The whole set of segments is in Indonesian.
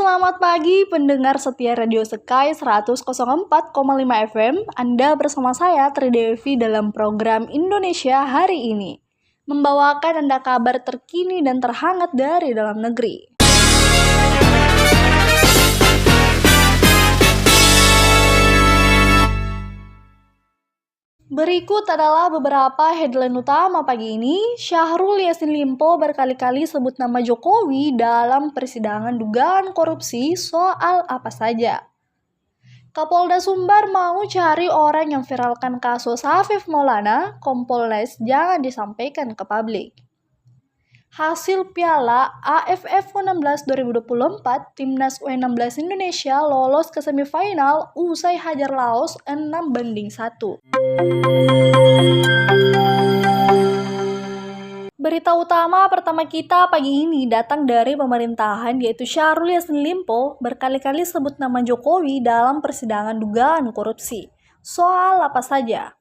Selamat pagi pendengar setia Radio Sky 104,5 FM. Anda bersama saya Tridevi dalam program Indonesia Hari Ini. Membawakan Anda kabar terkini dan terhangat dari dalam negeri. Berikut adalah beberapa headline utama pagi ini. Syahrul Yassin Limpo berkali-kali sebut nama Jokowi dalam persidangan dugaan korupsi soal apa saja. Kapolda Sumbar mau cari orang yang viralkan kasus Afif Maulana, Kompolnas jangan disampaikan ke publik. Hasil Piala AFF U16 2024, Timnas U16 Indonesia lolos ke semifinal usai hajar Laos 6-1. Berita utama pertama kita pagi ini datang dari pemerintahan, yaitu Syahrul Yassin Limpo berkali-kali sebut nama Jokowi dalam persidangan dugaan korupsi. Soal apa saja?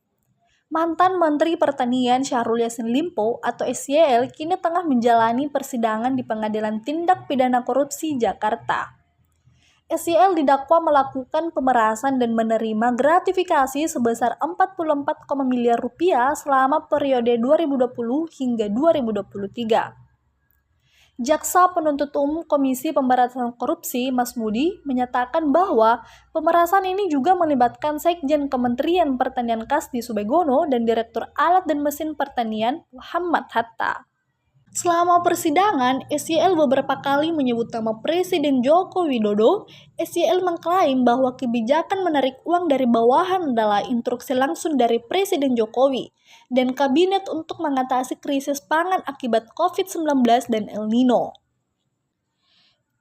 Mantan Menteri Pertanian Syahrul Yassin Limpo atau SYL kini tengah menjalani persidangan di Pengadilan Tindak Pidana Korupsi Jakarta. SYL didakwa melakukan pemerasan dan menerima gratifikasi sebesar 44 miliar rupiah selama periode 2020 hingga 2023. Jaksa Penuntut Umum Komisi Pemberantasan Korupsi Mas Mudi menyatakan bahwa pemerasan ini juga melibatkan Sekjen Kementerian Pertanian Kasdi Subegono dan Direktur Alat dan Mesin Pertanian Muhammad Hatta. Selama persidangan, SYL beberapa kali menyebut nama Presiden Joko Widodo. SYL mengklaim bahwa kebijakan menarik uang dari bawahan adalah instruksi langsung dari Presiden Jokowi dan kabinet untuk mengatasi krisis pangan akibat COVID-19 dan El Nino.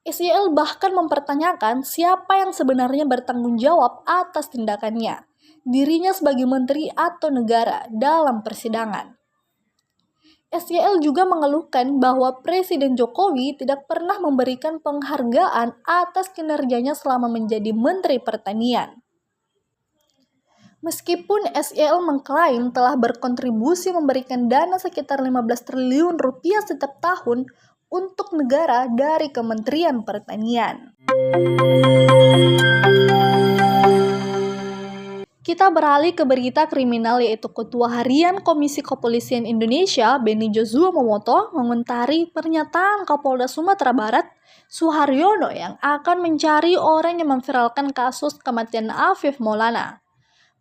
SYL bahkan mempertanyakan siapa yang sebenarnya bertanggung jawab atas tindakannya, dirinya sebagai menteri atau negara dalam persidangan. SYL juga mengeluhkan bahwa Presiden Jokowi tidak pernah memberikan penghargaan atas kinerjanya selama menjadi Menteri Pertanian. Meskipun SYL mengklaim telah berkontribusi memberikan dana sekitar 15 triliun rupiah setiap tahun untuk negara dari Kementerian Pertanian. Kita beralih ke berita kriminal, yaitu Ketua Harian Komisi Kepolisian Indonesia, Beni Joshua Momoto, mengomentari pernyataan Kapolda Sumatera Barat, Suharyono, yang akan mencari orang yang memviralkan kasus kematian Afif Maulana.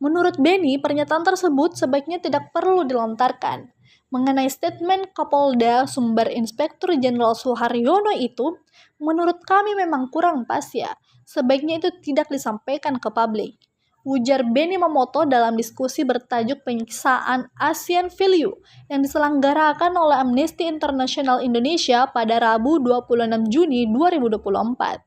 Menurut Beni, pernyataan tersebut sebaiknya tidak perlu dilontarkan. Mengenai statement Kapolda Sumbar Inspektur Jenderal Suharyono itu, menurut kami memang kurang pas ya, sebaiknya itu tidak disampaikan ke publik, ujar Beni Momoto dalam diskusi bertajuk penyiksaan ASEAN Value yang diselenggarakan oleh Amnesty International Indonesia pada Rabu 26 Juni 2024.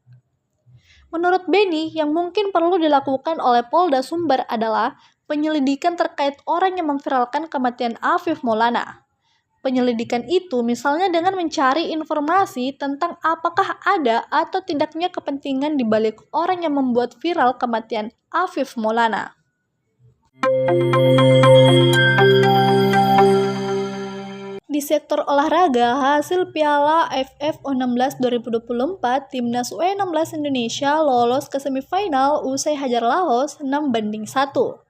Menurut Beni, yang mungkin perlu dilakukan oleh Polda Sumbar adalah penyelidikan terkait orang yang memviralkan kematian Afif Maulana. Penyelidikan itu misalnya dengan mencari informasi tentang apakah ada atau tidaknya kepentingan di balik orang yang membuat viral kematian Afif Maulana. Di sektor olahraga, hasil Piala AFF U16 2024, Timnas U16 Indonesia lolos ke semifinal usai hajar Laos 6-1.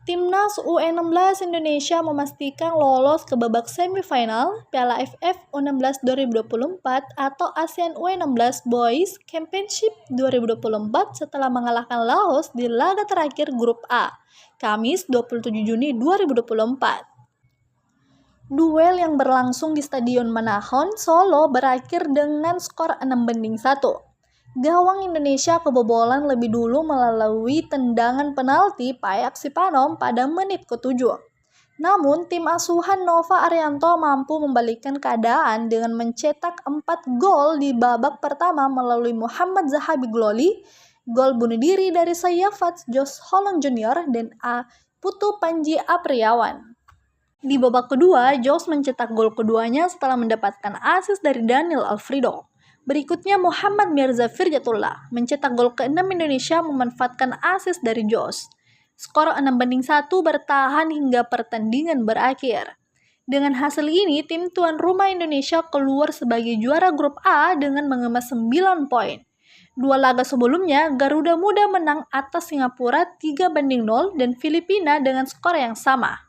Timnas U16 Indonesia memastikan lolos ke babak semifinal Piala AFF U16 2024 atau ASEAN U16 Boys Championship 2024 setelah mengalahkan Laos di laga terakhir Grup A, Kamis 27 Juni 2024. Duel yang berlangsung di Stadion Manahan, Solo berakhir dengan skor 6-1. Gawang Indonesia kebobolan lebih dulu melalui tendangan penalti Payak Sipanom pada menit ke-7. Namun, tim asuhan Nova Arianto mampu membalikkan keadaan dengan mencetak 4 gol di babak pertama melalui Muhammad Zahabi Gloli, gol bunuh diri dari Sayyafat Jos Holland Junior, dan Putu Panji Apriawan. Di babak kedua, Jos mencetak gol keduanya setelah mendapatkan assist dari Daniel Alfredo. Berikutnya Muhammad Mirza Firjatullah mencetak gol ke-6 Indonesia memanfaatkan assist dari Jos. Skor 6-1 bertahan hingga pertandingan berakhir. Dengan hasil ini, tim tuan rumah Indonesia keluar sebagai juara grup A dengan mengemas 9 poin. Dua laga sebelumnya, Garuda Muda menang atas Singapura 3-0 dan Filipina dengan skor yang sama.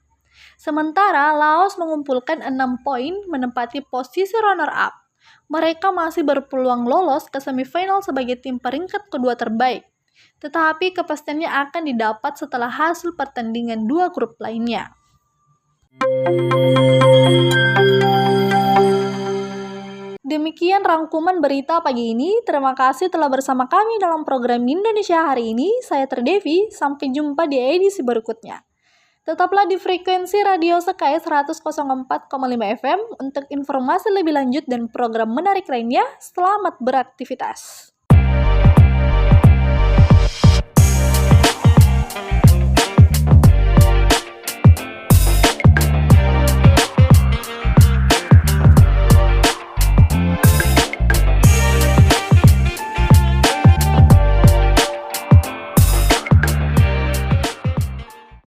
Sementara Laos mengumpulkan 6 poin menempati posisi runner-up. Mereka masih berpeluang lolos ke semifinal sebagai tim peringkat kedua terbaik. Tetapi kepastiannya akan didapat setelah hasil pertandingan dua grup lainnya. Demikian rangkuman berita pagi ini. Terima kasih telah bersama kami dalam program Indonesia Hari Ini. Saya Terdevi, sampai jumpa di edisi berikutnya. Tetaplah di frekuensi Radio Sekai 104,5 FM untuk informasi lebih lanjut dan program menarik lainnya. Selamat beraktivitas.